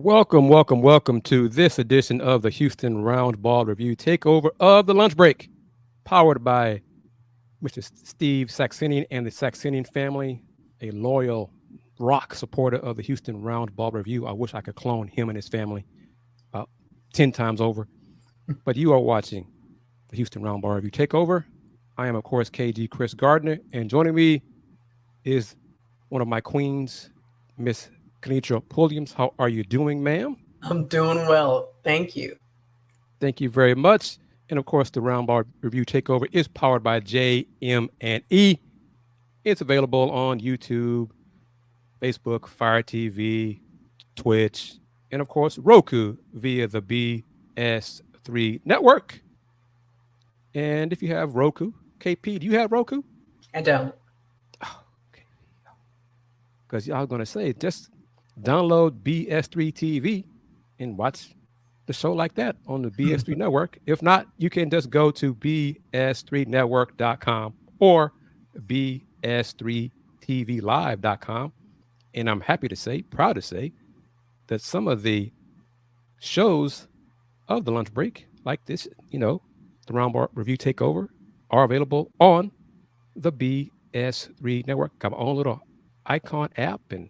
Welcome to this edition of the Houston Roundball Review Takeover of the Lunch Break, powered by Mr. Steve Saxenian and the Saxenian family, a loyal rock supporter of the Houston Roundball Review. I wish I could clone him and his family about 10 times over. But you are watching the Houston Roundball Review Takeover. I am, of course, KG Kris Gardner, and joining me is one of my queens, Miss Kennetra Pulliams. How are you doing, ma'am? I'm doing well. Thank you. Thank you very much. And of course, the Roundball Review Takeover is powered by JM&E. It's available on YouTube, Facebook, Fire TV, Twitch, and of course, Roku via the BS3 Network. And if you have Roku, KP, do you have Roku? I don't. Oh, okay. Because I was going to say, just download BS3 TV and watch the show like that on the BS3 Network. If not, you can just go to BS3Network.com or BS3TVLive.com. And I'm happy to say, proud to say, that some of the shows of the lunch break, like this, the Roundball Review Takeover, are available on the BS3 Network. Got my own little icon app, and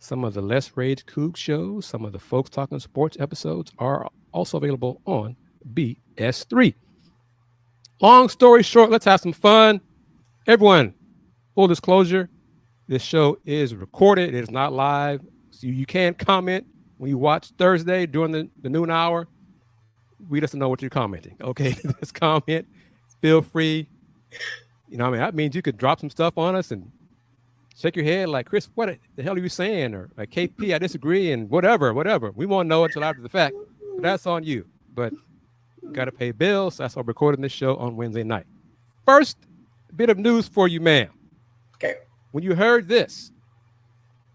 some of the less rage Coug shows, some of the folks talking sports episodes are also available on BS3. Long story short, let's have some fun. Everyone, full disclosure, this show is recorded. It is not live. So you can comment when you watch Thursday during the noon hour. We just know what you're commenting. Okay, just comment. Feel free. That means you could drop some stuff on us and shake your head like, Chris, what the hell are you saying? Or like, KP, I disagree, and whatever. We won't know until after the fact. But that's on you. But you got to pay bills. So that's why we're recording this show on Wednesday night. First, a bit of news for you, ma'am. Okay. When you heard this,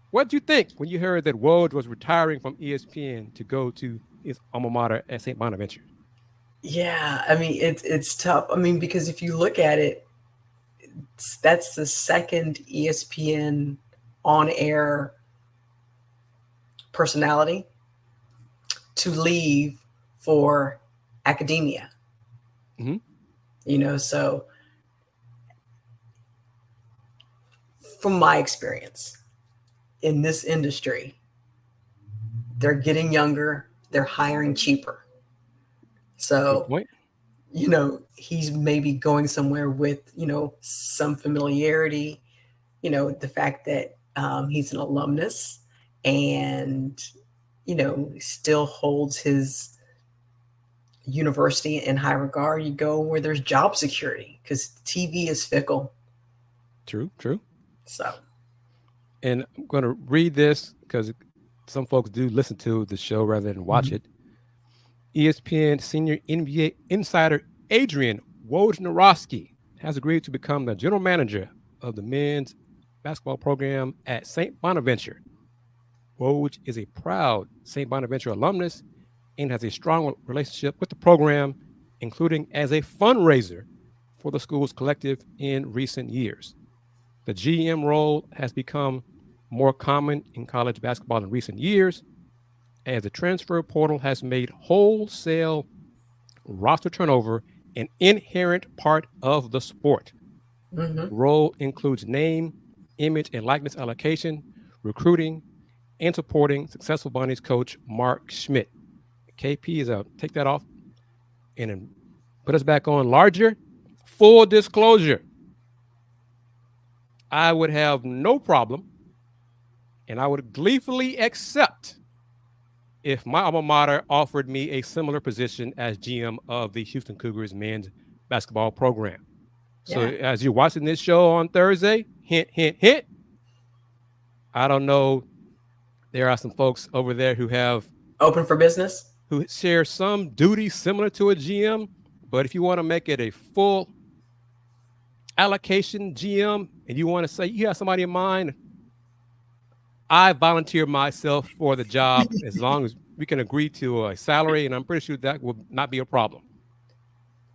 what did you think when you heard that Woj was retiring from ESPN to go to his alma mater at St. Bonaventure? Yeah, it's tough. Because if you look at it, that's the second ESPN on-air personality to leave for academia. Mm-hmm. So from my experience in this industry, they're getting younger, they're hiring cheaper. So, he's maybe going somewhere with, some familiarity, the fact that he's an alumnus and, still holds his university in high regard. You go where there's job security because TV is fickle. True. So. And I'm going to read this because some folks do listen to the show rather than watch it. ESPN senior NBA insider Adrian Wojnarowski has agreed to become the general manager of the men's basketball program at St. Bonaventure. Woj is a proud St. Bonaventure alumnus and has a strong relationship with the program, including as a fundraiser for the school's collective in recent years. The GM role has become more common in college basketball in recent years, as the transfer portal has made wholesale roster turnover an inherent part of the sport. The role includes name, image, and likeness allocation, recruiting, and supporting successful Bonnie's coach Mark Schmidt. KP is take that off and then put us back on larger. Full disclosure, I would have no problem, and I would gleefully accept if my alma mater offered me a similar position as GM of the Houston Cougars men's basketball program. So as you're watching this show on Thursday, hint, hint, hint, I don't know, there are some folks over there who have open for business, who share some duties similar to a GM. But if you want to make it a full allocation GM and you want to say you have somebody in mind, I volunteer myself for the job as long as we can agree to a salary, and I'm pretty sure that will not be a problem.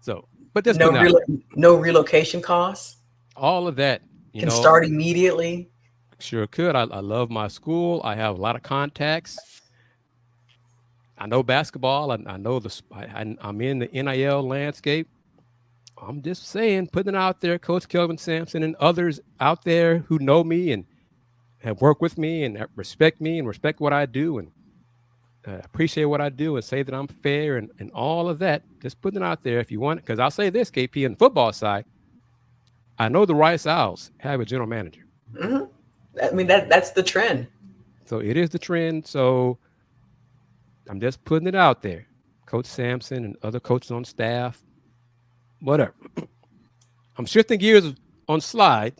So, but there's no relocation costs. All of that can start immediately. Sure could. I love my school. I have a lot of contacts. I know basketball. I know I'm in the NIL landscape. I'm just saying, putting it out there, Coach Kelvin Sampson and others out there who know me and have worked with me and respect me and respect what I do and appreciate what I do and say that I'm fair and all of that. Just putting it out there if you want. Because I'll say this, KP, on the football side, I know the Rice Owls have a general manager. Mm-hmm. I mean, that's the trend. So it is the trend. So I'm just putting it out there. Coach Sampson and other coaches on staff, whatever. I'm shifting gears on slide.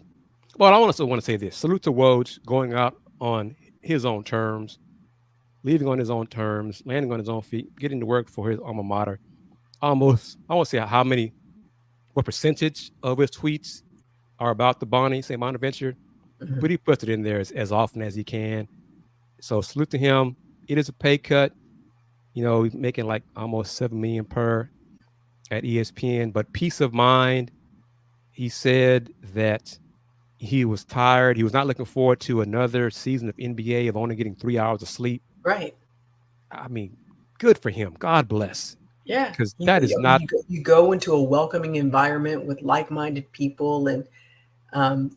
Well, I also want to say this. Salute to Woj going out on his own terms, leaving on his own terms, landing on his own feet, getting to work for his alma mater. I won't say what percentage of his tweets are about the Bonnie St. Bonaventure, but he puts it in there as often as he can. So salute to him. It is a pay cut. He's making like almost $7 million per at ESPN, but peace of mind. He said that he was tired. He was not looking forward to another season of NBA of only getting 3 hours of sleep. Right. I mean, good for him. God bless. Yeah. Because that is not. You go into a welcoming environment with like-minded people and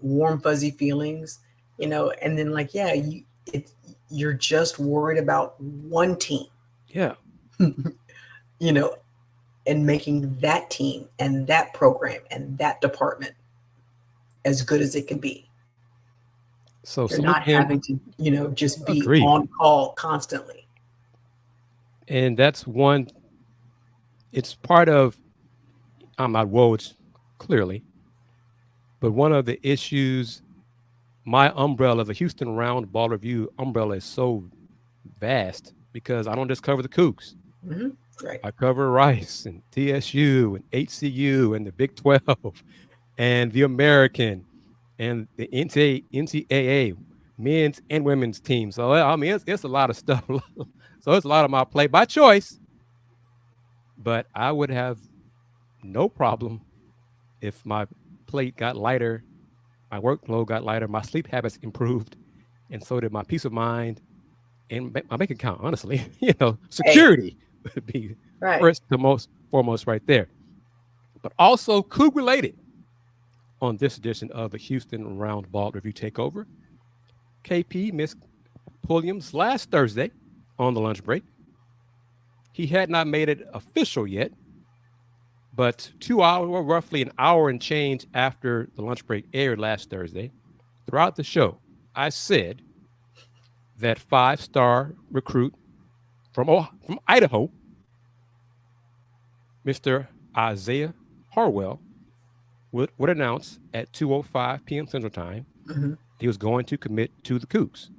warm, fuzzy feelings, and then you're just worried about one team. Yeah. And making that team and that program and that department as good as it can be. So you're not having to, just be on call constantly. And that's one. It's part of. I'm not Woj, clearly, but one of the issues. My umbrella, the Houston Roundball Review umbrella, is so vast because I don't just cover the Cougs. Mm-hmm. Right. I cover Rice and TSU and HCU and the Big 12 and the American and the NCAA men's and women's teams. So, I mean, it's a lot of stuff. So it's a lot of my play by choice. But I would have no problem if my plate got lighter, my workload got lighter, my sleep habits improved, and so did my peace of mind and my bank account, honestly. Security would be first to foremost right there. But also Coug related on this edition of the Houston Roundball Review Takeover. KP missed Pulliams last Thursday on the lunch break. He had not made it official yet, but 2 hours, or roughly an hour and change after the lunch break aired last Thursday, throughout the show, I said that 5-star recruit from Idaho, Mr. Isiah Harwell, would announce at 2:05 p.m. Central Time he was going to commit to the Cougs.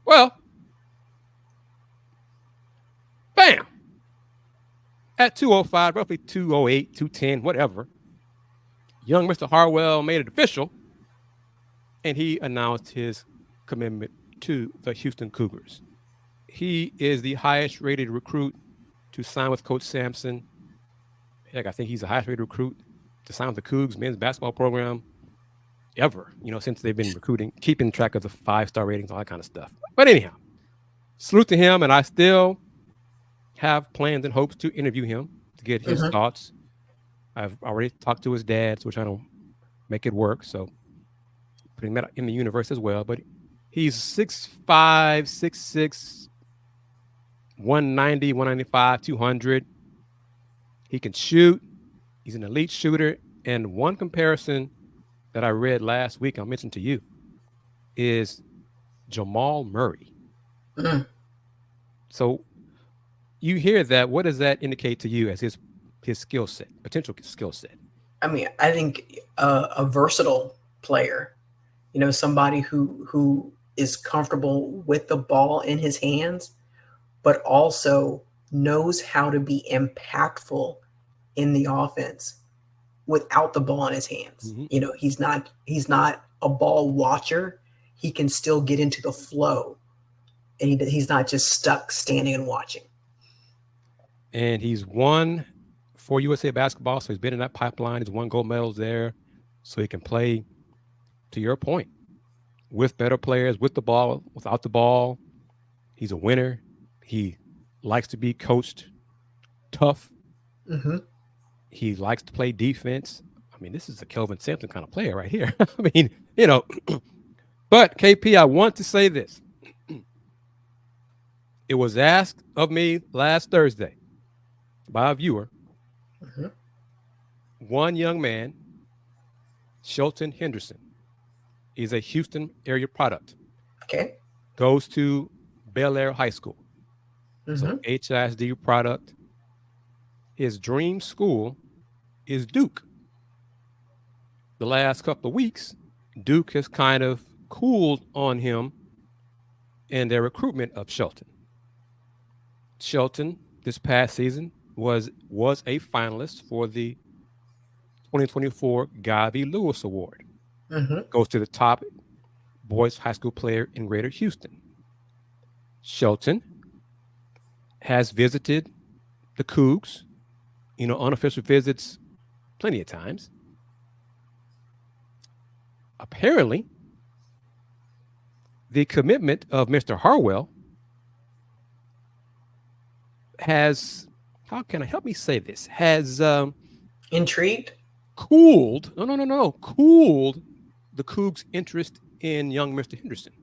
Well, bam! At 2:05, roughly 2:08, 2:10, whatever, young Mr. Harwell made it official, and he announced his commitment to the Houston Cougars. He is the highest-rated recruit to sign with Coach Sampson. Heck, I think he's the highest-rated recruit to sign with the Cougs men's basketball program ever, since they've been recruiting, keeping track of the 5-star ratings, all that kind of stuff. But anyhow, salute to him, and I still have plans and hopes to interview him to get his thoughts. I've already talked to his dad, so we're trying to make it work. So putting that in the universe as well. But he's 6'5", 6'6", 190, 195, 200. He can shoot. He's an elite shooter. And one comparison that I read last week, I mentioned to you, is Jamal Murray. So you hear that. What does that indicate to you as his skill set, potential skill set? I mean, I think a versatile player, somebody who is comfortable with the ball in his hands, but also knows how to be impactful in the offense without the ball in his hands. He's not a ball watcher. He can still get into the flow, and he's not just stuck standing and watching. And he's won for USA basketball, so he's been in that pipeline. He's won gold medals there, so he can play, to your point, with better players, with the ball, without the ball. He's a winner. He likes to be coached tough. Mm-hmm. He likes to play defense. I mean, this is a Kelvin Sampson kind of player right here. I mean, you know, but KP, I want to say this. It was asked of me last Thursday by a viewer. Mm-hmm. One young man, Shelton Henderson, is a Houston area product. Okay. Goes to Bel Air High School. Mm-hmm. So HISD product. His dream school is Duke. The last couple of weeks, Duke has kind of cooled on him in their recruitment of Shelton. Shelton this past season was a finalist for the 2024 Guy V. Lewis Award. Mm-hmm. Goes to the top boys high school player in Greater Houston. Shelton has visited the Cougs, unofficial visits plenty of times. Apparently, the commitment of Mr. Harwell has, how can I help me say this? Has Intrigued? Cooled the Cougs' interest in young Mr. Henderson.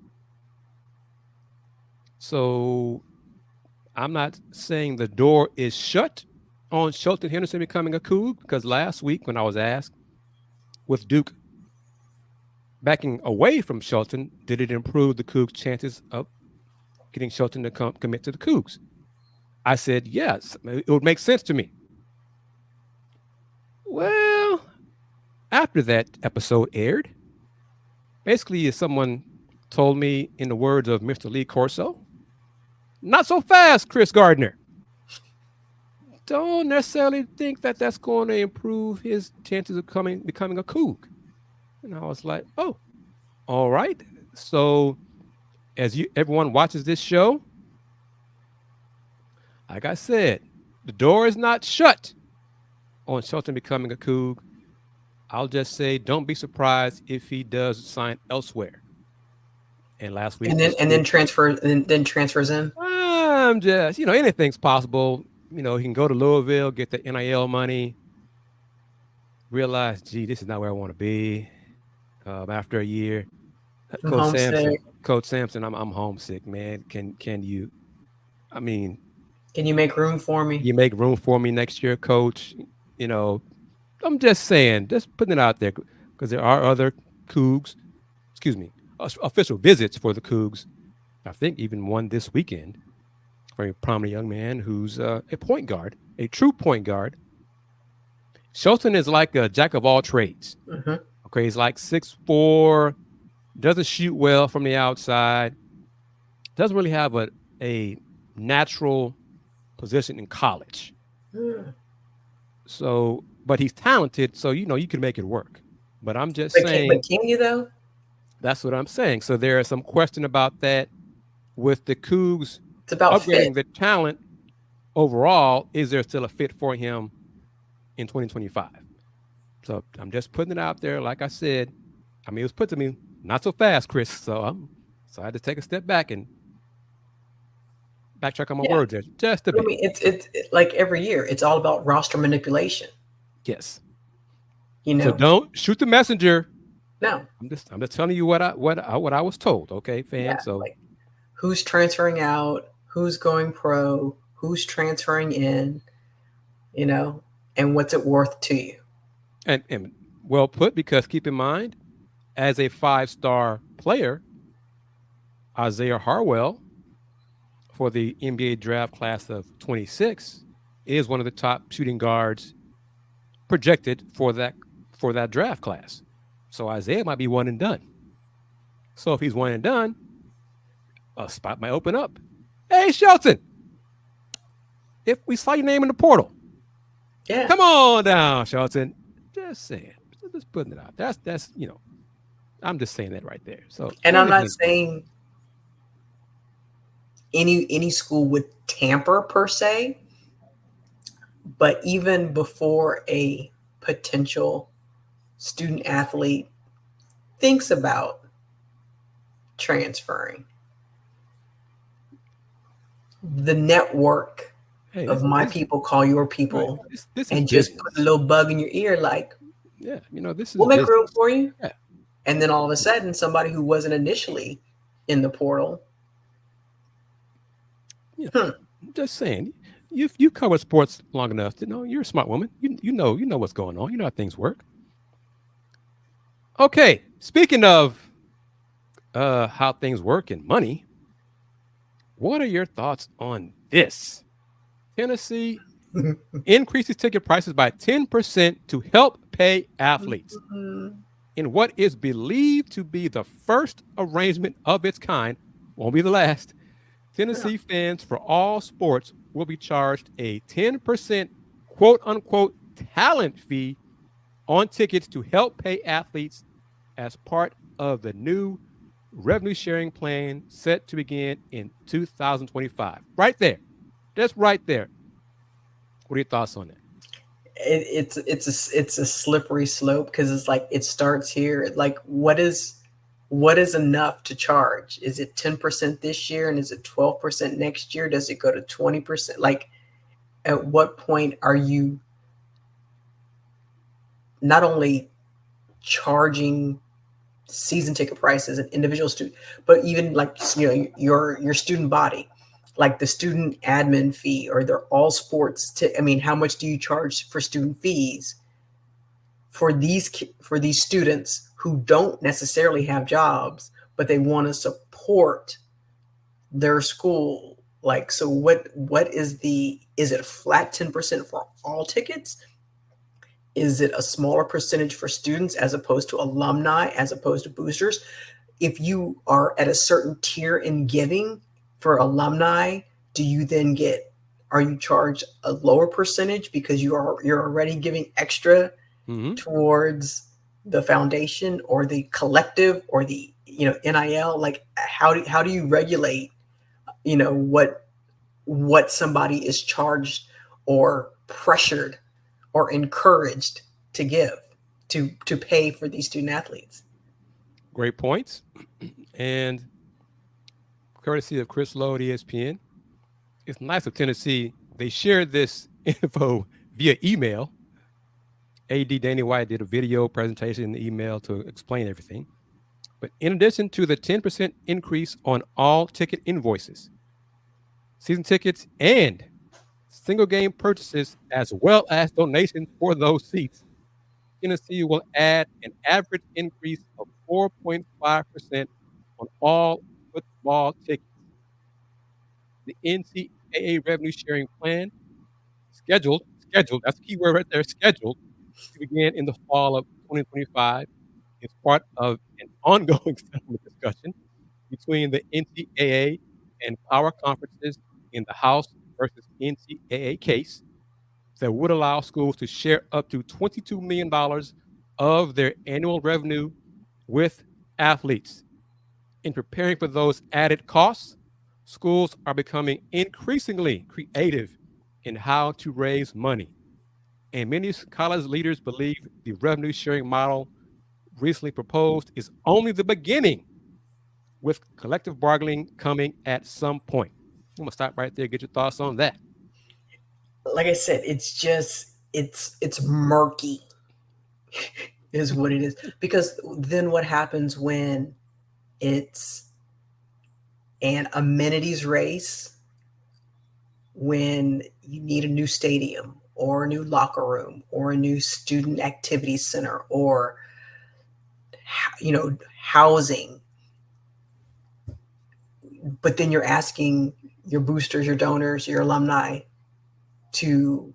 So I'm not saying the door is shut on Shelton Henderson becoming a Coug, because last week when I was asked, with Duke backing away from Shelton, did it improve the Cougs' chances of getting Shelton to commit to the Cougs? I said, yes, it would make sense to me. Well, after that episode aired, basically someone told me, in the words of Mr. Lee Corso, not so fast, Kris Gardner. Don't necessarily think that that's going to improve his chances of becoming a Coug. And I was like, oh, all right. So as everyone watches this show, like I said, the door is not shut on Shelton becoming a Coug. I'll just say, don't be surprised if he does sign elsewhere. And last week, and then transfers in. I'm just, anything's possible. He can go to Louisville, get the NIL money, realize, gee, this is not where I want to be. After a year, Coach Sampson, I'm homesick, man. Can you? I mean, can you make room for me? You make room for me next year, Coach. I'm just saying, just putting it out there, because there are other Cougs, official visits for the Cougs. I think even one this weekend for a prominent young man who's a point guard, a true point guard. Shelton is like a jack of all trades. Mm-hmm. Okay, he's like 6'4", doesn't shoot well from the outside, doesn't really have a natural position in college. Mm. So, but he's talented, so you can make it work. But I'm just saying. But can you though? That's what I'm saying. So there is some question about that with the Cougs. It's about upgrading fit. The talent overall. Is there still a fit for him in 2025? So I'm just putting it out there. Like I said, it was put to me not so fast, Kris. So I had to take a step back and backtrack on my words there just a bit. It's like every year. It's all about roster manipulation. Yes. So don't shoot the messenger. No. I'm just telling you what I was told. Okay, fans. Yeah, so who's transferring out? Who's going pro? Who's transferring in? And what's it worth to you? And well put, because keep in mind, as a 5-star player, Isiah Harwell for the NBA draft class of 26 is one of the top shooting guards projected for that draft class. So Isiah might be one and done. So if he's one and done, a spot might open up. Hey, Shelton, if we saw your name in the portal, come on down, Shelton. Just saying, just putting it out. That's I'm just saying that right there. So, and I'm not saying any school would tamper per se, but even before a potential student athlete thinks about transferring, the network Hey, of my people call your right. people, This is and just put a business. little bug in your ear like, Yeah, this is we'll make room business. for you. Yeah. And then all of a sudden, somebody who wasn't initially in the portal. Yeah. I'm just saying, you cover sports long enough to know you're a smart woman. You know what's going on. You know how things work. Okay, speaking of how things work and money, what are your thoughts on this? Tennessee increases ticket prices by 10% to help pay athletes in what is believed to be the first arrangement of its kind. Won't be the last. Tennessee fans for all sports will be charged a 10% quote unquote talent fee on tickets to help pay athletes as part of the new revenue sharing plan set to begin in 2025. Right there. That's right there. What are your thoughts on that? It's a slippery slope, because it's like it starts here. Like, what is enough to charge? Is it 10% this year, and is it 12% next year? Does it go to 20%? Like, at what point are you not only charging season ticket prices and individual student, but even like, your student body, like the student admin fee, or they're all sports. I mean, how much do you charge for student fees for these students who don't necessarily have jobs, but they want to support their school? Like, so what is it a flat 10% for all tickets? Is it a smaller percentage for students as opposed to alumni, as opposed to boosters? If you are at a certain tier in giving for alumni, are you charged a lower percentage because you're already giving extra towards the foundation or the collective or the NIL? Like, how do you regulate what somebody is charged or pressured or encouraged to give to pay for these student athletes? Great points. And courtesy of Chris Lowe at ESPN, it's nice of Tennessee. They shared this info via email. AD Danny White did a video presentation in the email to explain everything. But in addition to the 10% increase on all ticket invoices, season tickets, and single game purchases, as well as donations for those seats, Tennessee will add an average increase of 4.5% on all football tickets. The NCAA revenue sharing plan scheduled, that's the key word right there, scheduled to begin in the fall of 2025 is part of an ongoing settlement discussion between the NCAA and power conferences in the House versus NCAA case that would allow schools to share up to $22 million of their annual revenue with athletes. In preparing for those added costs, schools are becoming increasingly creative in how to raise money. And many college leaders believe the revenue sharing model recently proposed is only the beginning, with collective bargaining coming at some point. I'm going to stop right there, get your thoughts on that. Like I said, it's just it's murky is what it is. Because then what happens when it's an amenities race, when you need a new stadium or a new locker room or a new student activity center, or housing, but then you're asking your boosters, your donors, your alumni to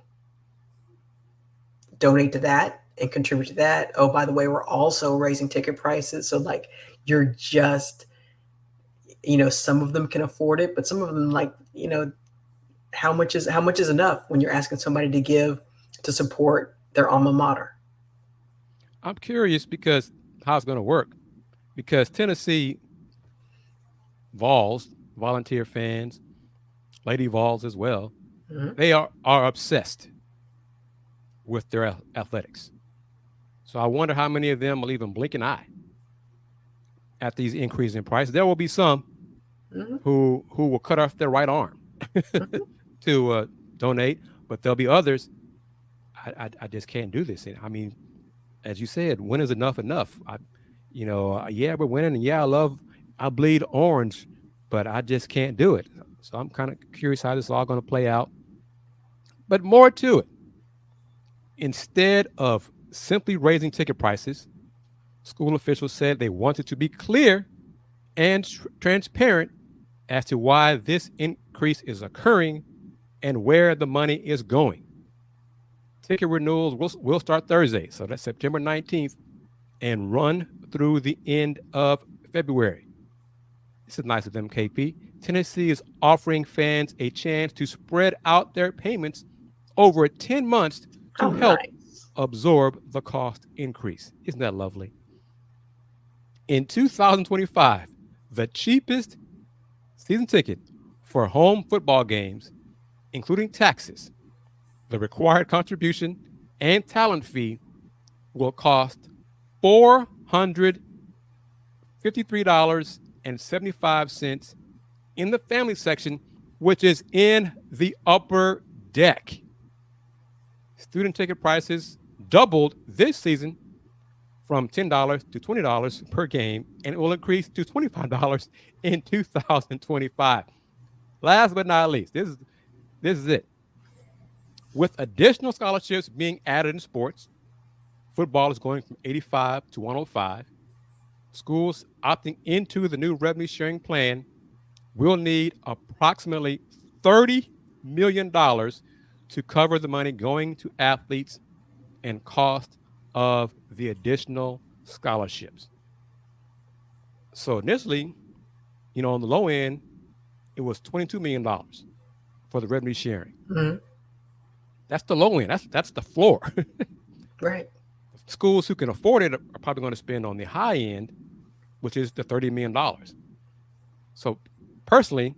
donate to that and contribute to that. Oh, by the way, we're also raising ticket prices. So like, you're just, some of them can afford it, but some of them, like, how much is enough when you're asking somebody to give to support their alma mater? I'm curious because how it's going to work. Because Tennessee Vols, volunteer fans, Lady Vols as well, they are obsessed with their athletics. So I wonder how many of them will even blink an eye at these increases in prices. There will be some who will cut off their right arm to donate, but there'll be others. I just can't do this. And I mean, as you said, when is enough enough? Yeah, we're winning, and yeah, I bleed orange, but I just can't do it. So I'm kind of curious how this is all going to play out. But more to it. Instead of simply raising ticket prices, school officials said they wanted to be clear and transparent as to why this increase is occurring and where the money is going. Ticket renewals will start Thursday, so that's September 19th, and run through the end of February. This is nice of them, KP. Tennessee is offering fans a chance to spread out their payments over 10 months to help absorb the cost increase. Isn't that lovely? In 2025, the cheapest season ticket for home football games, including taxes, the required contribution, and talent fee, will cost $453.75 in the family section, which is in the upper deck. Student ticket prices doubled this season from $10 to $20 per game, and it will increase to $25 in 2025. Last but not least, this is it. With additional scholarships being added in sports, football is going from 85 to 105. Schools opting into the new revenue sharing plan will need approximately $30 million to cover the money going to athletes and cost of the additional scholarships. So initially, on the low end, it was $22 million for the revenue sharing. Mm-hmm. That's the low end. That's the floor. Right. Schools who can afford it are probably going to spend on the high end, which is the $30 million. So personally,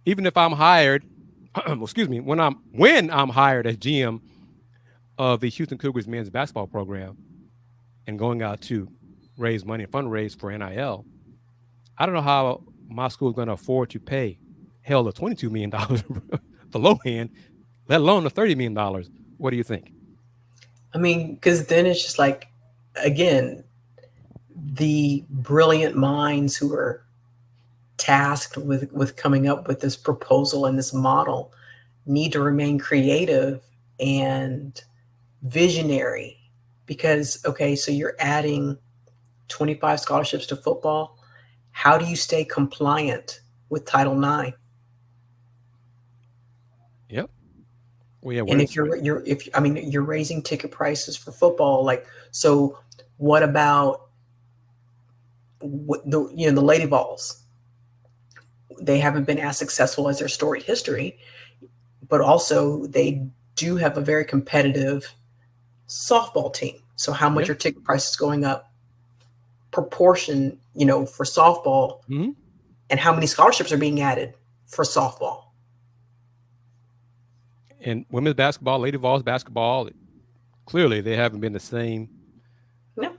even if I'm hired, when I'm hired as GM of the Houston Cougars men's basketball program and going out to raise money and fundraise for NIL, I don't know how my school is going to afford to pay the $22 million, the low end, let alone the $30 million. What do you think? I mean, because then it's just like, again, the brilliant minds who are tasked with coming up with this proposal and this model need to remain creative and visionary, because, okay, so you're adding 25 scholarships to football. How do you stay compliant with Title IX? Yep. Well, yeah. And if you're raising ticket prices for football, like, so what about the Lady Vols? They haven't been as successful as their storied history, but also they do have a very competitive softball team. So how much are ticket prices going up proportion, for softball, mm-hmm. and how many scholarships are being added for softball? And women's basketball, Lady Vols basketball, clearly they haven't been the same. No.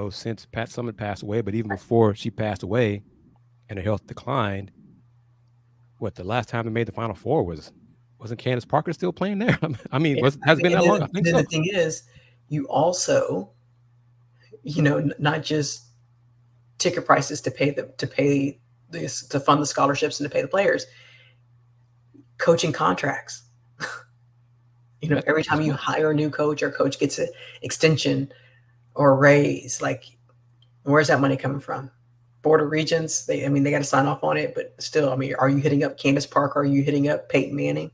Since Pat Summitt passed away, but even before she passed away and her health declined, the last time they made the Final Four wasn't Candace Parker still playing there? I mean, has been that long? I think so. The thing is, you also, not just ticket prices to fund the scholarships and to pay the players, coaching contracts. Every time you hire a new coach or coach gets an extension or a raise, like, where's that money coming from? Board of Regents, they got to sign off on it, but still, are you hitting up Candace Parker? Are you hitting up Peyton Manning?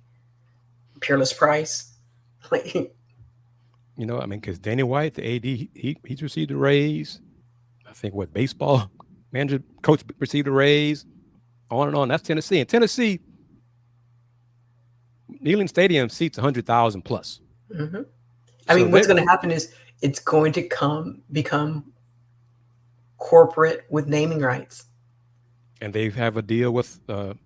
Peerless Price? Because Danny White, the AD, he's received a raise. I think baseball manager, coach received a raise. On and on. That's Tennessee. And Tennessee, Neyland Stadium seats 100,000 plus. Mm-hmm. What's going to happen is it's going to become corporate with naming rights. And they have a deal with, I'm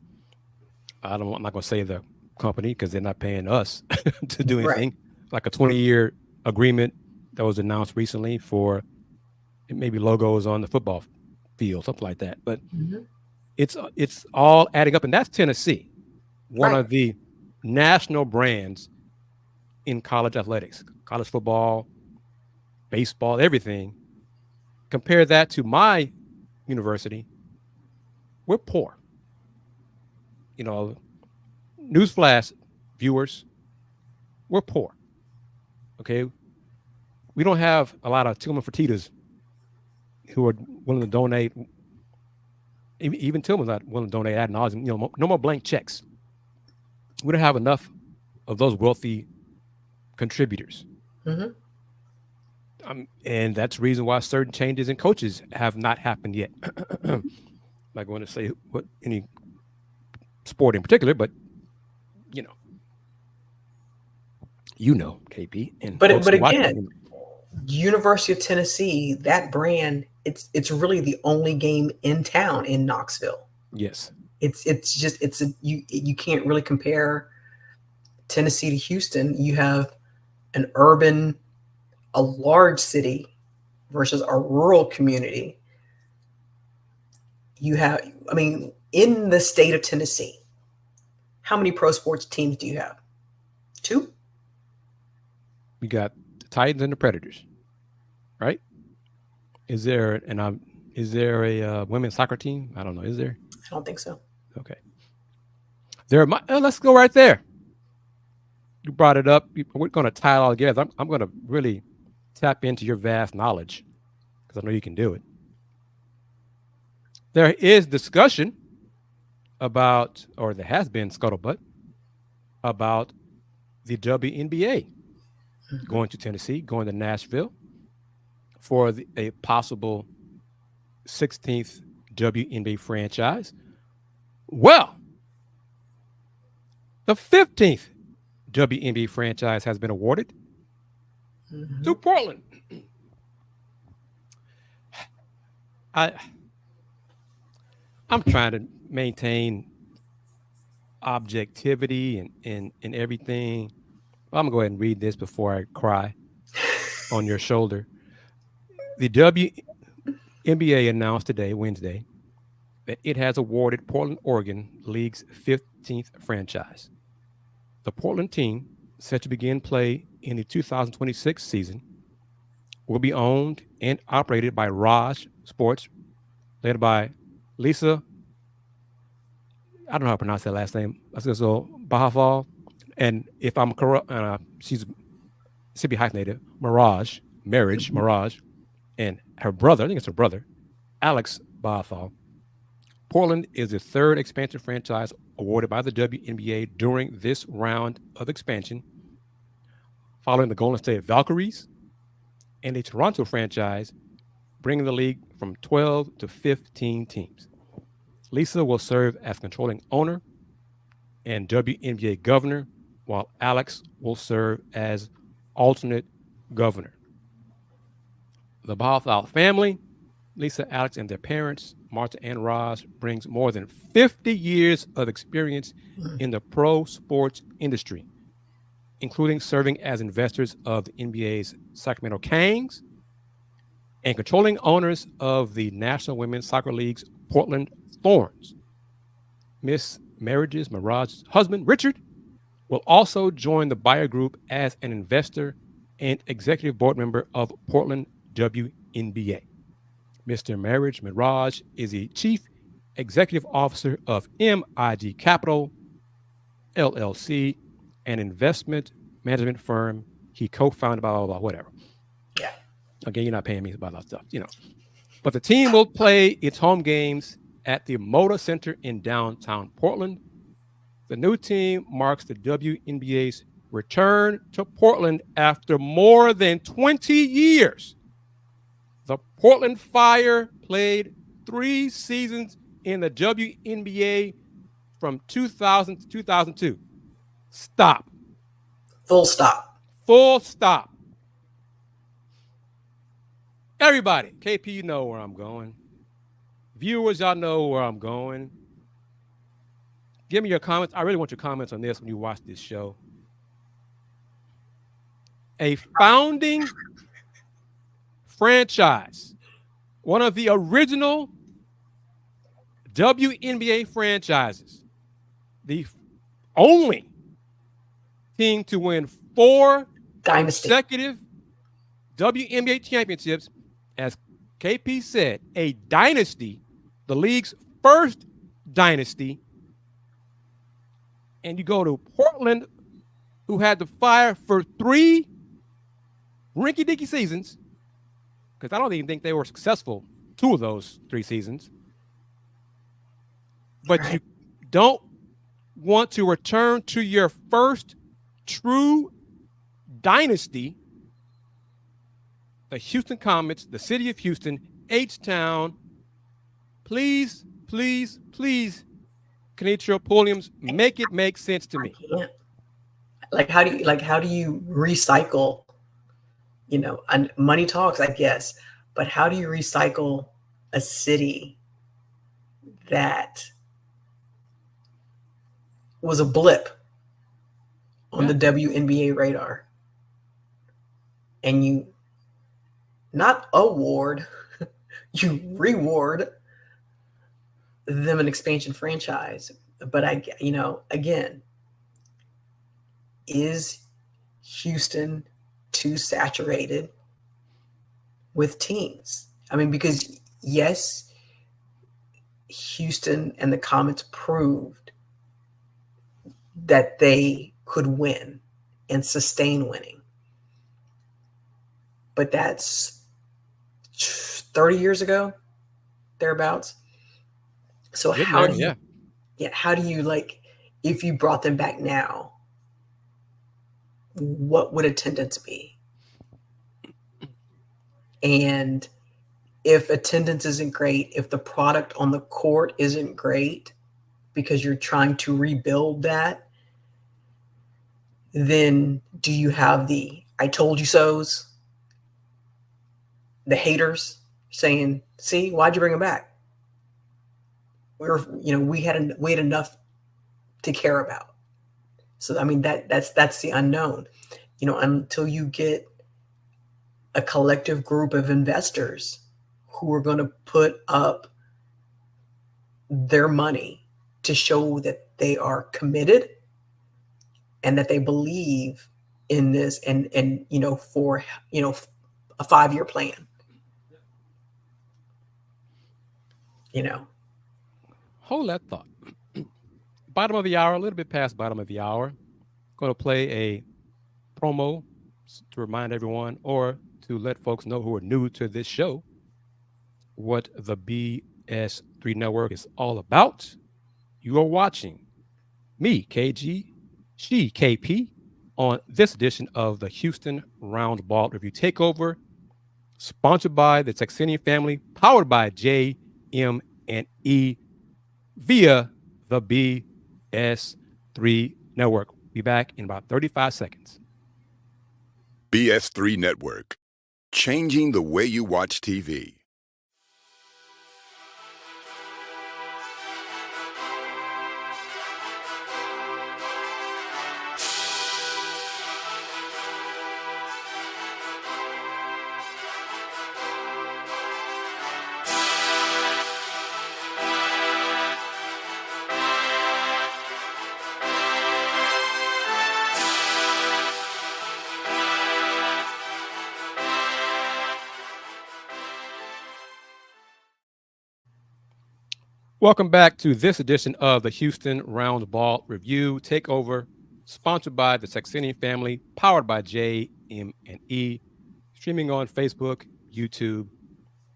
not going to say the company because they're not paying us to do anything, like a 20-year agreement that was announced recently for maybe logos on the football field, something like that. But it's all adding up, and that's Tennessee. one Right. of the national brands in college athletics, college football, baseball, everything. Compare that to my university, we're poor. You know, newsflash, viewers, we're poor. Okay. We don't have a lot of Tillman Fertittas who are willing to donate. Even Tillman's not willing to donate ad nauseum. You know, no more blank checks. We don't have enough of those wealthy contributors. Mm-hmm. And that's the reason why certain changes in coaches have not happened yet. I'm not going to say what any sport in particular, but you know, KP and But watching, again, University of Tennessee, that brand, it's really the only game in town in Knoxville. yes, You can't really compare Tennessee to Houston. You have an urban, a large city versus a rural community. You have, I mean, in the state of Tennessee, how many pro sports teams do you have? 2? we got the Titans and the Predators, right? Is there a women's soccer team? I don't know. Is there? I don't think so. Okay. Let's go right there. You brought it up. We're going to tie it all together. I'm going to really tap into your vast knowledge because I know you can do it. There is discussion about, or there has been scuttlebutt about the WNBA going to Tennessee, going to Nashville for a possible 16th WNBA franchise. Well, the 15th WNBA franchise has been awarded to Portland. I'm trying to maintain objectivity and everything. I'm going to go ahead and read this before I cry on your shoulder. The WNBA announced today, Wednesday, that it has awarded Portland, Oregon League's 15th franchise. The Portland team, set to begin play in the 2026 season, will be owned and operated by Raj Sports, led by Lisa, I don't know how to pronounce that last name, Bahafal. And if I'm correct, she's should be hyphenated, Mirage, and her brother, I think it's her brother, Alex Bahafal. Portland is the third expansion franchise awarded by the WNBA during this round of expansion, following the Golden State Valkyries and the Toronto franchise, bringing the league from 12 to 15 teams. Lisa will serve as controlling owner and WNBA governor, while Alex will serve as alternate governor. The Bahafal family, Lisa, Alex, and their parents, Marta and Raj, brings more than 50 years of experience in the pro sports industry, including serving as investors of the NBA's Sacramento Kings and controlling owners of the National Women's Soccer League's Portland Thorns. Miss Marriage's Mirage's husband, Richard, will also join the buyer group as an investor and executive board member of Portland WNBA. Mr. Marriage Mirage is the chief executive officer of MIG Capital, LLC, an investment management firm he co-founded, blah, blah, blah, whatever. Yeah. Again, you're not paying me about that stuff, But the team will play its home games at the Moda Center in downtown Portland. The new team marks the WNBA's return to Portland after more than 20 years. The Portland Fire played 3 seasons in the WNBA from 2000 to 2002. Stop. Full stop. Full stop. Everybody, KP, you know where I'm going. Viewers, y'all know where I'm going. Give me your comments. I really want your comments on this when you watch this show. A founding franchise, one of the original WNBA franchises, the only team to win 4 Dynasty. consecutive WNBA championships. As KP said, a dynasty, the league's first dynasty. And you go to Portland, who had the fire for 3 rinky-dinky seasons, because I don't even think they were successful 2 of those 3 seasons. But Right. you don't want to return to your first true dynasty, the Houston Comets, the city of Houston, H-Town. Please, please, please, Kennetra Pulliams, make it make sense to me. I can't. How do you recycle? And money talks, I guess, but how do you recycle a city that was a blip on the WNBA radar, and you not award, you reward them an expansion franchise? But again, is Houston too saturated with teams? I mean, because yes, Houston and the Comets proved that they could win and sustain winning. But that's 30 years ago, thereabouts. So how do you, how do you, if you brought them back now, what would attendance be? And if attendance isn't great, if the product on the court isn't great because you're trying to rebuild that, then do you have the I told you so's, the haters saying, see, why'd you bring him back? We had enough to care about. So, I mean, that's the unknown, until you get a collective group of investors who are going to put up their money to show that they are committed and that they believe in this and for, a 5-year plan, Hold that thought. Bottom of the hour, a little bit past bottom of the hour. Going to play a promo to remind everyone or to let folks know who are new to this show what the BS3 Network is all about. You are watching me, KG, she, KP, on this edition of the Houston Roundball Review Takeover, sponsored by the Texanian family, powered by JM&E via the BS3 Network. Be back in about 35 seconds. BS3 Network, changing the way you watch TV. Welcome back to this edition of the Houston Roundball Review Takeover, sponsored by the Texanian family, powered by JM&E, streaming on Facebook, YouTube,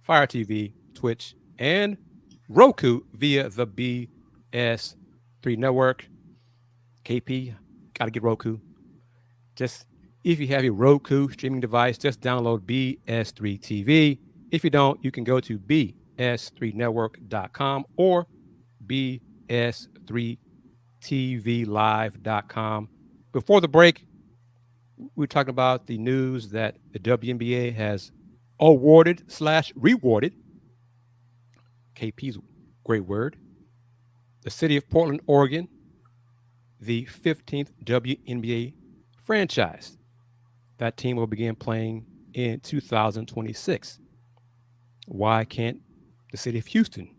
Fire TV, Twitch, and Roku via the BS3 Network. KP, got to get Roku. Just if you have your Roku streaming device, just download BS3 TV. If you don't, you can go to bs3network.com or bs3tvlive.com. Before the break, we were talking about the news that the WNBA has awarded/rewarded, KP's great word, the city of Portland, Oregon, the 15th WNBA franchise. That team will begin playing in 2026. Why can't the city of Houston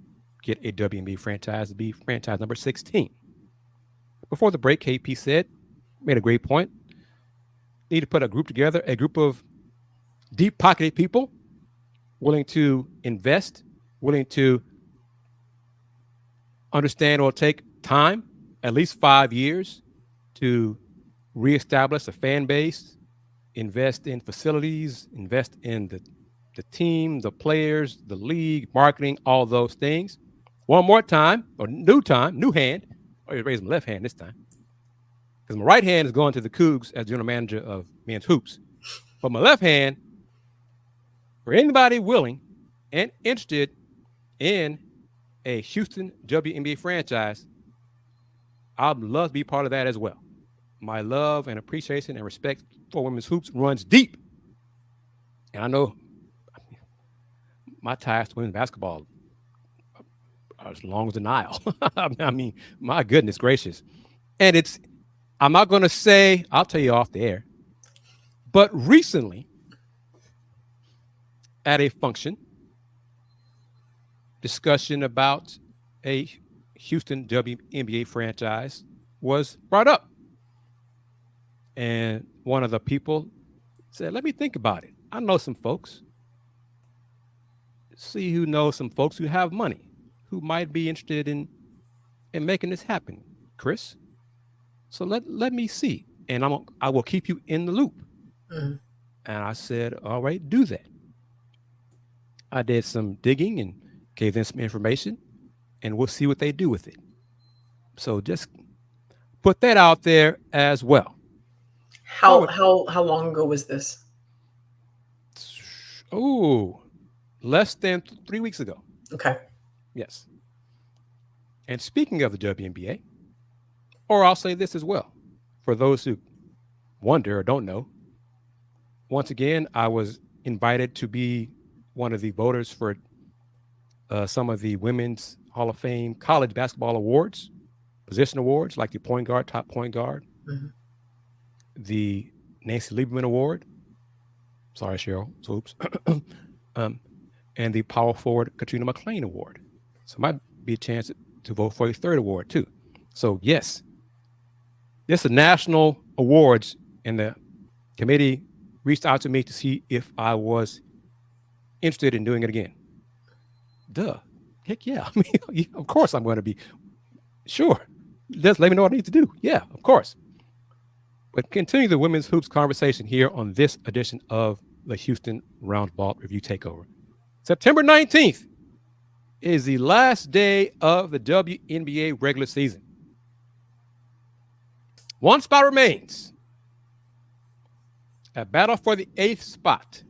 get a WNBA franchise to be franchise number 16? before the break, KP made a great point. Need to put a group together, a group of deep-pocketed people willing to invest, willing to understand or take time, at least 5 years, to reestablish a fan base, invest in facilities, invest in the team, the players, the league, marketing, all those things. One more time, or new hand. Oh, you raise my left hand this time. Because my right hand is going to the Cougs as general manager of men's hoops. But my left hand, for anybody willing and interested in a Houston WNBA franchise, I'd love to be part of that as well. My love and appreciation and respect for women's hoops runs deep. And I know my ties to women's basketball are as long as the Nile. I mean, my goodness gracious. And I'm not going to say, I'll tell you off the air, but recently at a function, discussion about a Houston WNBA franchise was brought up. And one of the people said, let me think about it. I know some folks. See who knows some folks who have money, who might be interested in making this happen, Kris. So let me see. And I will keep you in the loop. Mm-hmm. And I said, all right, do that. I did some digging and gave them some information, and we'll see what they do with it. So just put that out there as well. How long ago was this? Oh, less than 3 weeks ago. Okay. Yes. And speaking of the WNBA, or I'll say this as well, for those who wonder or don't know, once again, I was invited to be one of the voters for some of the Women's Hall of Fame college basketball awards, position awards, like the point guard, top point guard, the Nancy Lieberman Award. Sorry, Cheryl. Oops. And the Power Forward Katrina McClain Award. So it might be a chance to vote for the third award, too. So, yes, this is national awards, and the committee reached out to me to see if I was interested in doing it again. Duh. Heck yeah. I mean, of course I'm going to be. Sure. Just let me know what I need to do. Yeah, of course. But continue the women's hoops conversation here on this edition of the Houston Roundball Review Takeover. September 19th is the last day of the WNBA regular season. One spot remains. A battle for the 8th spot.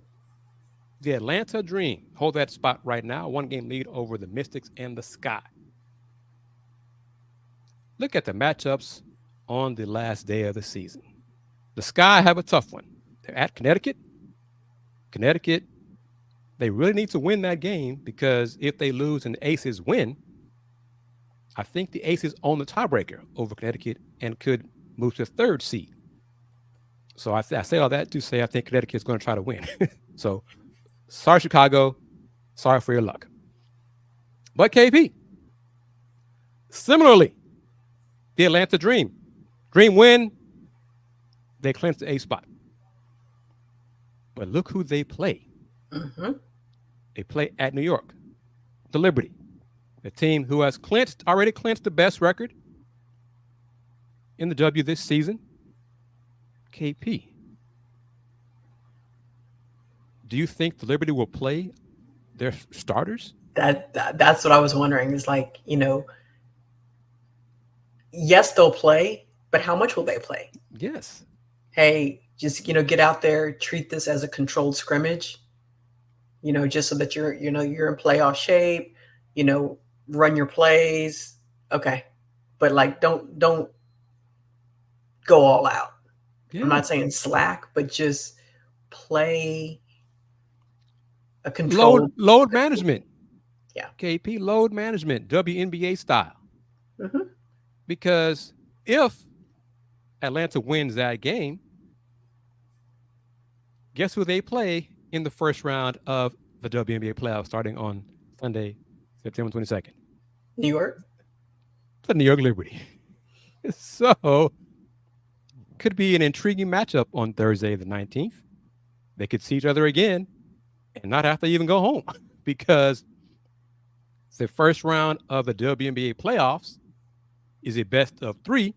The Atlanta Dream hold that spot right now. 1-game lead over the Mystics and the Sky. Look at the matchups on the last day of the season. The Sky have a tough one. They're at Connecticut. Connecticut, they really need to win that game, because if they lose and the Aces win, I think the Aces own the tiebreaker over Connecticut and could move to the 3rd seed. So I say all that to say I think Connecticut's going to try to win. So sorry, Chicago. Sorry for your luck. But KP, similarly, the Atlanta Dream win, they clinch the 8th spot. But look who they play. Mm-hmm. They play at New York, the Liberty, the team who has already clinched the best record in the W this season. KP, do you think the Liberty will play their starters? That's what I was wondering. Is like, yes, they'll play, but how much will they play? Yes. Hey, just get out there, treat this as a controlled scrimmage. Just so that you're in playoff shape. Run your plays. Okay, but like don't go all out. Yeah. I'm not saying slack, but just play a controlled load management. Yeah, KP, load management, WNBA style. Mm-hmm. Because if Atlanta wins that game, guess who they play in the first round of the WNBA playoffs starting on Sunday, September 22nd? New York? The New York Liberty. So could be an intriguing matchup on Thursday the 19th. They could see each other again and not have to even go home because the first round of the WNBA playoffs is a best of 3,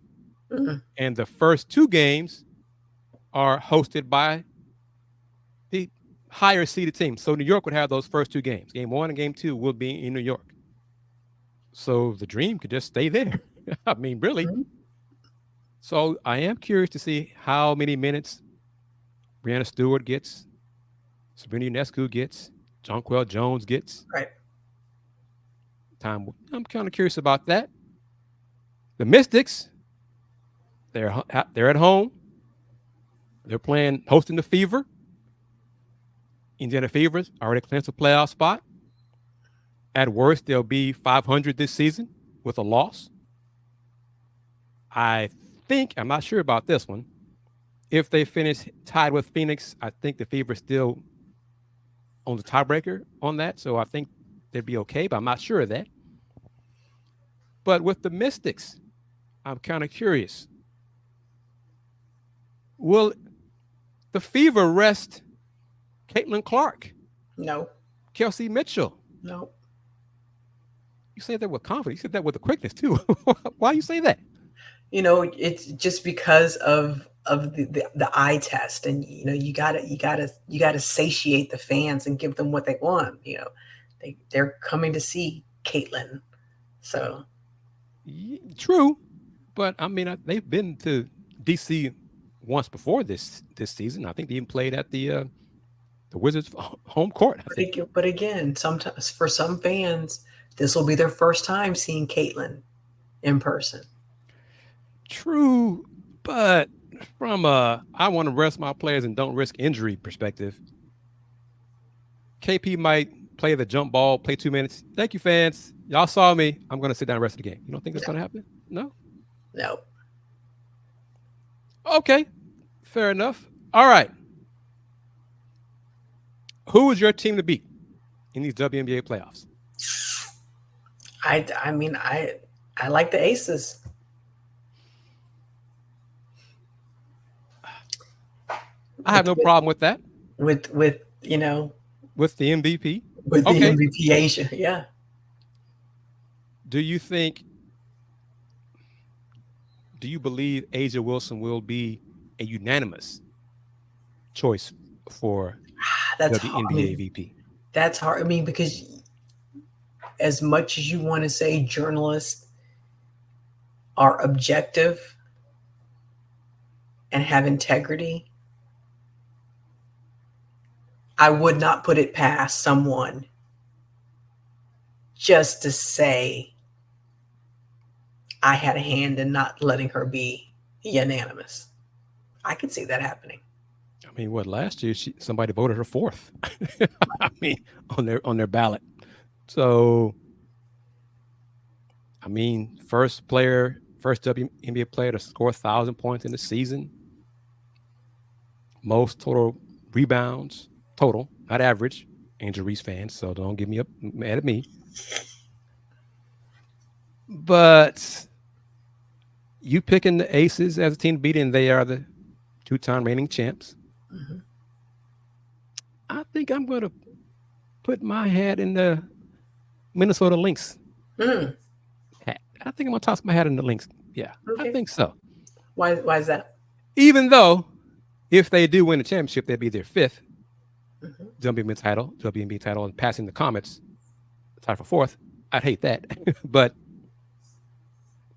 and the first 2 games are hosted by the higher seeded team. So New York would have those first 2 games. Game 1 and game 2 will be in New York. So the dream could just stay there. I mean, really. So I am curious to see how many minutes Brianna Stewart gets, Sabrina Ionescu gets, Jonquel Jones gets. Right. I'm kind of curious about that. The Mystics, they're at home. They're hosting the Fever. Indiana Fevers already clinched a playoff spot. At worst, they'll be 500 this season with a loss. I'm not sure about this one. If they finish tied with Phoenix, I think the Fever still on the tiebreaker on that. So I think they'd be okay, but I'm not sure of that. But with the Mystics, I'm kind of curious. Will the Fever rest Caitlin Clark? No. Kelsey Mitchell? No. You say that with confidence. You said that with the quickness too. Why you say that? It's just because of the eye test, and you gotta satiate the fans and give them what they want. They're coming to see Caitlin, so true. But I mean, they've been to DC once before this season. I think they even played at the Wizards' home court. I think. But again, sometimes for some fans, this will be their first time seeing Caitlin in person. True, but from I want to rest my players and don't risk injury perspective, KP might play the jump ball, play 2 minutes. Thank you, fans. Y'all saw me. I'm going to sit down the rest of the game. You don't think that's going to happen? No? No. Okay, fair enough. All right. Who is your team to beat in these WNBA playoffs? I mean, I like the Aces. I have no problem with that. With the MVP. With the MVP Asia, yeah. Do you believe A'ja Wilson will be a unanimous choice for the NBA MVP? That's hard. I mean, because as much as you want to say journalists are objective and have integrity, I would not put it past someone just to say I had a hand in not letting her be unanimous. I could see that happening. I mean, last year somebody voted her fourth. I mean, on their ballot. So, I mean, first WNBA player to score 1,000 points in the season. Most total rebounds. Total, not average. Angel Reese fans, so don't get me mad at me. But you picking the Aces as a team to beat, and they are the 2-time reigning champs. Mm-hmm. I think I'm going to put my hat in the Minnesota Lynx hat. I think I'm going to toss my hat in the Lynx. Yeah, okay. I think so. Why is that? Even though if they do win the championship, they'd be their 5th WNBA title, and passing the Comets, tied for 4th. I'd hate that. But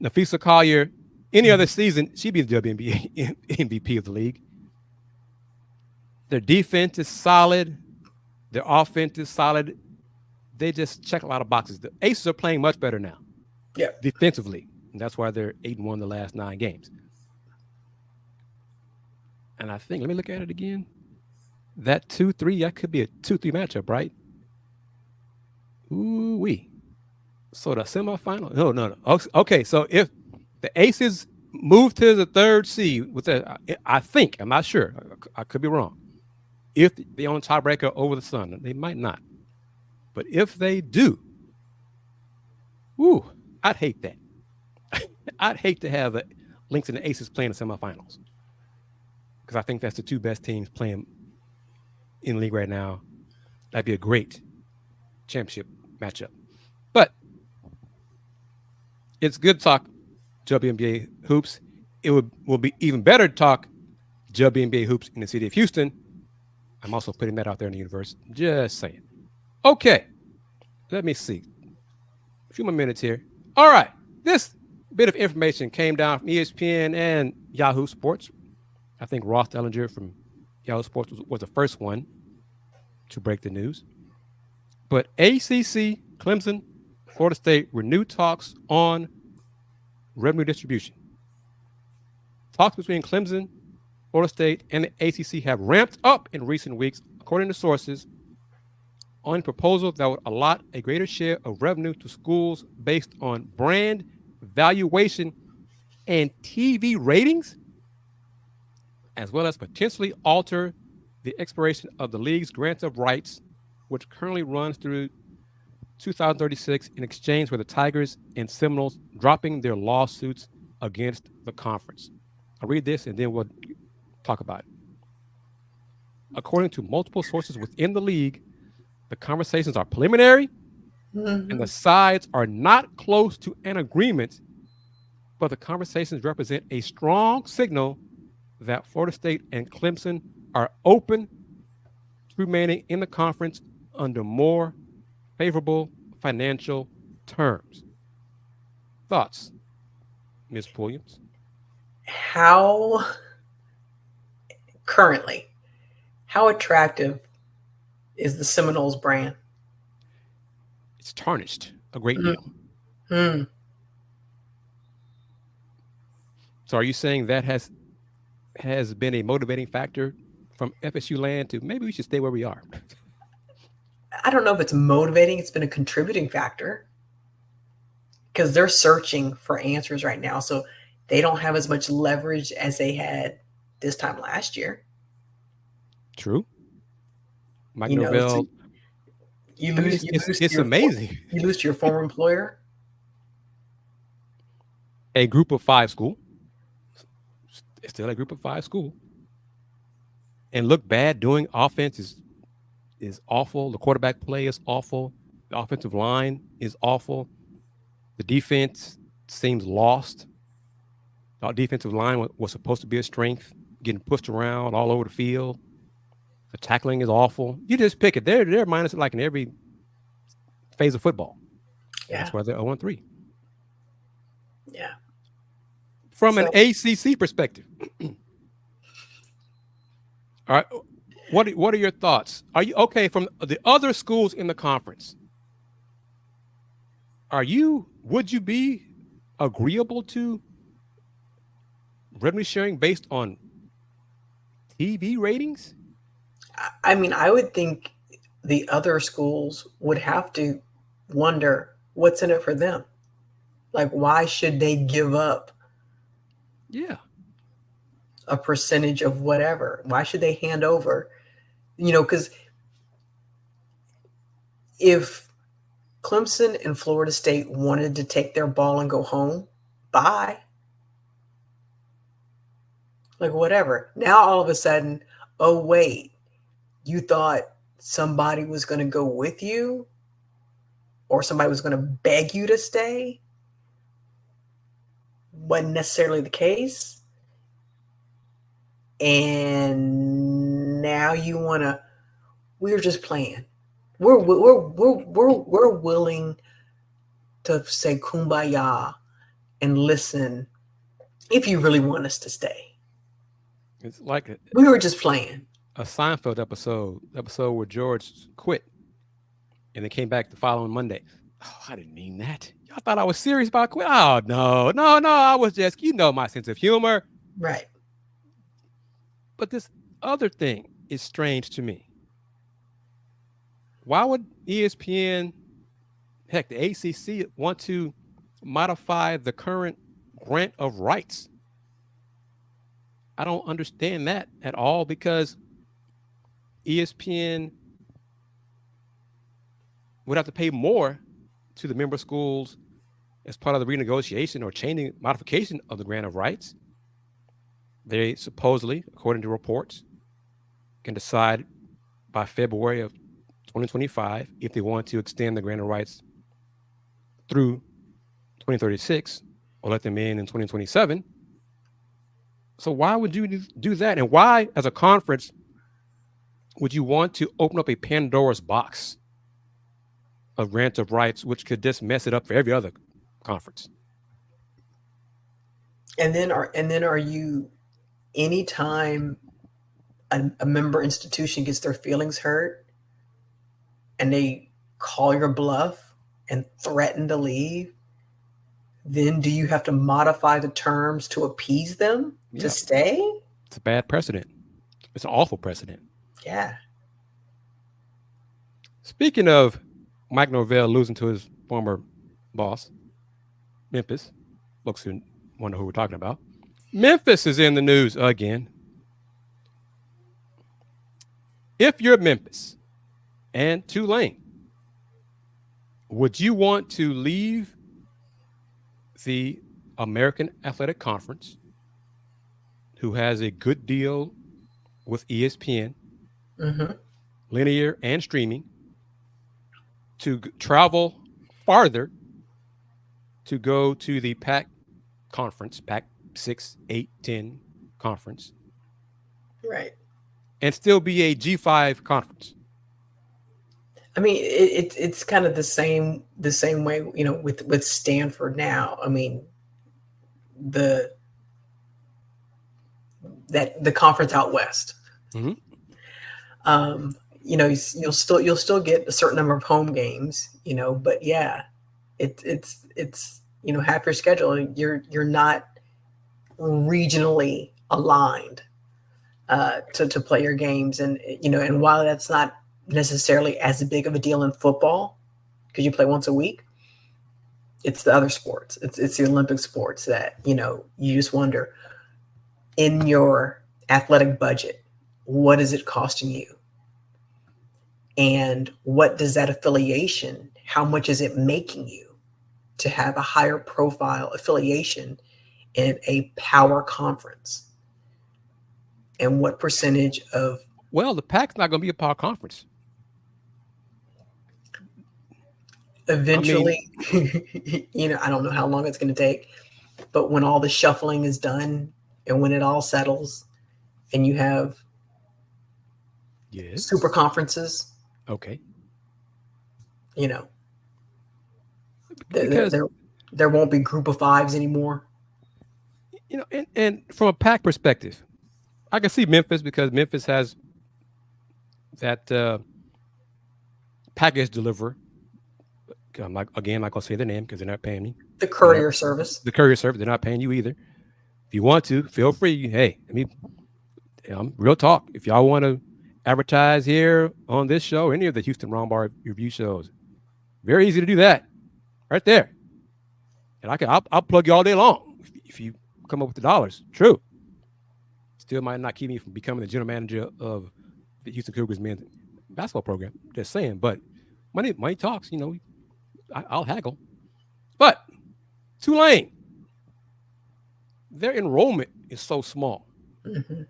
Nafisa Collier, any other season, she'd be the WNBA MVP of the league. Their defense is solid. Their offense is solid. They just check a lot of boxes. The Aces are playing much better now. Yeah. Defensively. And that's why they're 8-1 the last 9 games. And I think, let me look at it again. That 2-3, that could be a 2-3 matchup, right? Ooh-wee. So the semifinal? No. Okay, so if the Aces move to the 3rd seed with that, I think, I'm not sure. I could be wrong. If they own tiebreaker over the Sun, they might not. But if they do, I'd hate that. I'd hate to have Lynx and the Aces playing the semifinals. Because I think that's the two best teams playing in the league right now. That'd be a great championship matchup. But it's good to talk WNBA hoops. It will be even better to talk WNBA hoops in the city of Houston. I'm also putting that out there in the universe. Just saying. Okay. Let me see. A few more minutes here. All right. This bit of information came down from ESPN and Yahoo Sports. I think Ross Dellinger from Yahoo Sports was the first one to break the news. But ACC, Clemson, Florida State renewed talks on revenue distribution. Talks between Clemson, Florida State, and the ACC have ramped up in recent weeks, according to sources, on a proposal that would allot a greater share of revenue to schools based on brand valuation and TV ratings, as well as potentially alter the expiration of the league's grant of rights, which currently runs through 2036, in exchange for the Tigers and Seminoles dropping their lawsuits against the conference. I'll read this and then we'll talk about it. According to multiple sources within the league, the conversations are preliminary and the sides are not close to an agreement, but the conversations represent a strong signal that Florida State and Clemson are open to remaining in the conference under more favorable financial terms. Thoughts, Ms. Pulliams? How attractive is the Seminoles brand? It's tarnished a great deal. So are you saying that has been a motivating factor from FSU land to maybe we should stay where we are? I don't know if it's motivating. It's been a contributing factor because they're searching for answers right now. So they don't have as much leverage as they had this time last year. True. Mike Norvell. It's amazing. You lose to your former employer. A group of five school. It's still a group of five school. And look bad doing offense is awful. The quarterback play is awful. The offensive line is awful. The defense seems lost. Our defensive line was supposed to be a strength, getting pushed around all over the field. The tackling is awful. You just pick it. They're minus like in every phase of football. Yeah. That's why they're 0-3. Yeah. From an ACC perspective. All right. What are your thoughts? Are you okay from the other schools in the conference? Would you be agreeable to revenue sharing based on TV ratings? I mean, I would think the other schools would have to wonder what's in it for them. Like, why should they give up a percentage of whatever? Why should they hand over? Because if Clemson and Florida State wanted to take their ball and go home, bye. Like, whatever. Now, all of a sudden, oh, wait, you thought somebody was going to go with you or somebody was going to beg you to stay? Wasn't necessarily the case. And now you want to, we're just playing. We're willing to say kumbaya and listen if you really want us to stay. It's like we were just playing. A Seinfeld episode where George quit and they came back the following Monday. Oh, I didn't mean that. Y'all thought I was serious about quit. Oh, no. I was just, my sense of humor. Right. But this other thing is strange to me. Why would ESPN, heck, the ACC want to modify the current grant of rights? I don't understand that at all because ESPN would have to pay more to the member schools as part of the renegotiation or changing modification of the grant of rights. They supposedly, according to reports, can decide by February of 2025 if they want to extend the grant of rights through 2036 or let them in 2027. So why would you do that? And why, as a conference, would you want to open up a Pandora's box of grant of rights, which could just mess it up for every other conference? And then are you, anytime a member institution gets their feelings hurt and they call your bluff and threaten to leave, then do you have to modify the terms to appease them to stay? It's a bad precedent. It's an awful precedent. Yeah. Speaking of Mike Norvell losing to his former boss, Memphis, folks who wonder who we're talking about, Memphis is in the news again. If you're Memphis and Tulane, would you want to leave the American Athletic Conference, who has a good deal with ESPN, linear and streaming, to travel farther to go to the PAC conference, PAC 6, 8, 10 conference, Right. and still be a G5 conference? I mean, it's kind of the same way, with Stanford now. I mean, the conference out west. Mm-hmm. You'll still get a certain number of home games, but yeah, it's half your schedule. You're not regionally aligned to play your games, and while that's not necessarily as big of a deal in football because you play once a week, it's the other sports. It's the Olympic sports that you just wonder, in your athletic budget, what is it costing you, and what does that affiliation, how much is it making you to have a higher profile affiliation in a power conference, and what percentage of the PAC's not going to be a power conference. Eventually, I don't know how long it's going to take, but when all the shuffling is done and when it all settles and you have super conferences, okay, there won't be group of fives anymore. And from a PAC perspective, I can see Memphis, because Memphis has that package deliverer. I'm not going to say the name because they're not paying me. The courier service. The courier service. They're not paying you either. If you want to, feel free. Hey, real talk. If y'all want to advertise here on this show, any of the Houston Roundball review shows, very easy to do that, right there. And I'll plug you all day long if you come up with the dollars. True. Still might not keep me from becoming the general manager of the Houston Cougars men's basketball program. Just saying, but money talks. I'll haggle. But Tulane, their enrollment is so small. Mm-hmm.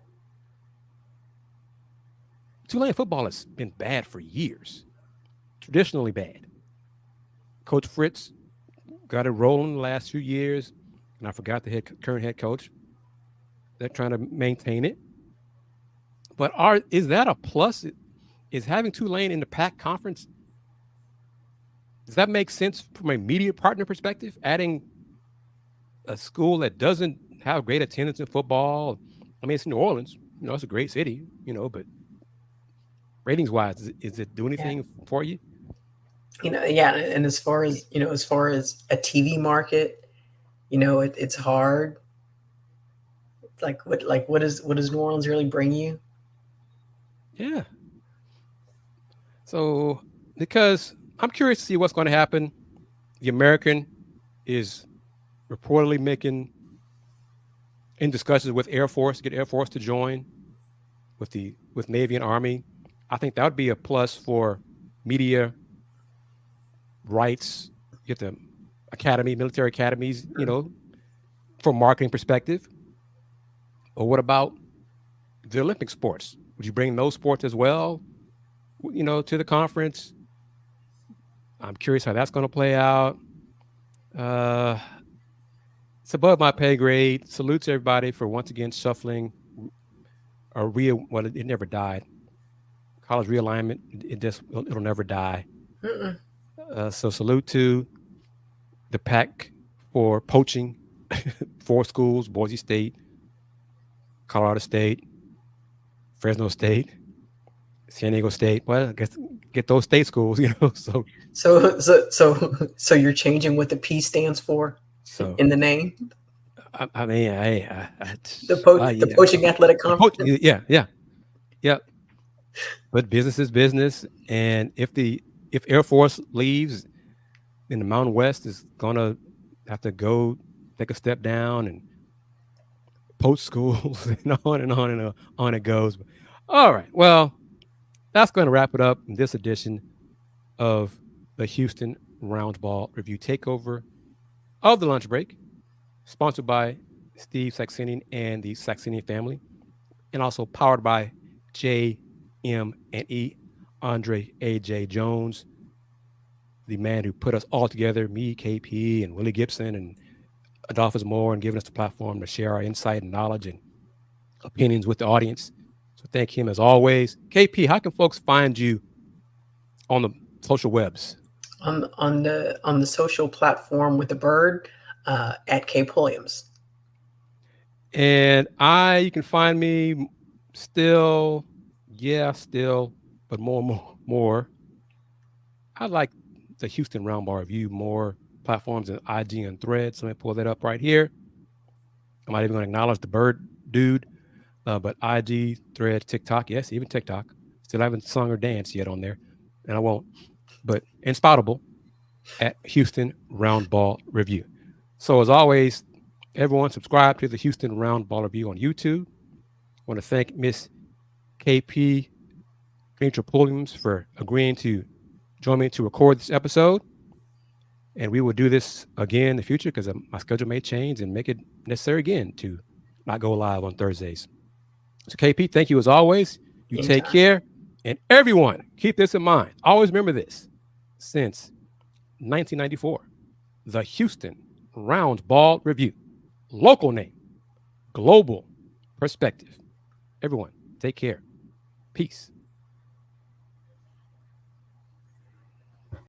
Tulane football has been bad for years, traditionally bad. Coach Fritz got it rolling the last few years, and I forgot the current head coach. They're trying to maintain it. But is that a plus? Is having Tulane in the PAC conference, does that make sense from a media partner perspective? Adding a school that doesn't have great attendance in football. I mean, it's New Orleans. It's a great city, but ratings-wise, is it do anything for you? Yeah. And as far as a TV market, it's hard. What does New Orleans really bring you? Yeah. So, because I'm curious to see what's going to happen. The American is reportedly making in discussions with Air Force, get Air Force to join with Navy and Army. I think that would be a plus for media rights. You get the military academies, from a marketing perspective. Or what about the Olympic sports? Would you bring those sports as well, to the conference? I'm curious how that's going to play out. It's above my pay grade. Salute to everybody for once again shuffling it never died. College realignment, it'll never die. So salute to the pack for poaching 4 schools: Boise State, Colorado State, Fresno State, San Diego State. Well, I guess get those state schools, So you're changing what the P stands for in the name? I mean, the Poaching Athletic Conference. Yeah. But business is business, and if Air Force leaves, then the Mountain West is gonna have to go take a step down and poach schools, and on it goes. All right, well, that's going to wrap it up in this edition of the Houston Roundball Review Takeover of the Lunch Break, sponsored by Steve Saxenian and the Saxenian family, and also powered by JM&E, Andre A.J. Jones, the man who put us all together, me, KP, and Willie Gibson, and Adolphus Moore, and giving us the platform to share our insight and knowledge and opinions with the audience. So thank him as always. KP, how can folks find you on the social webs? On the social platform with the bird at K Pulliams. And you can find me still, but more. I like the Houston Roundball Review more platforms than IG and Threads. So let me pull that up right here. I'm not even going to acknowledge the bird dude, but IG, Threads, TikTok, yes, even TikTok. Still haven't sung or danced yet on there, and I won't. But Inspoutable at Houston Roundball Review. So as always, everyone subscribe to the Houston Roundball Review on YouTube. I want to thank Miss KP Kennetra Pulliams for agreeing to join me to record this episode. And we will do this again in the future because my schedule may change and make it necessary again to not go live on Thursdays. So KP, thank you as always. You Anytime. Take care. And everyone, keep this in mind. Always remember this. Since 1994, the Houston Roundball Review. Local name, global perspective. Everyone, take care. Peace.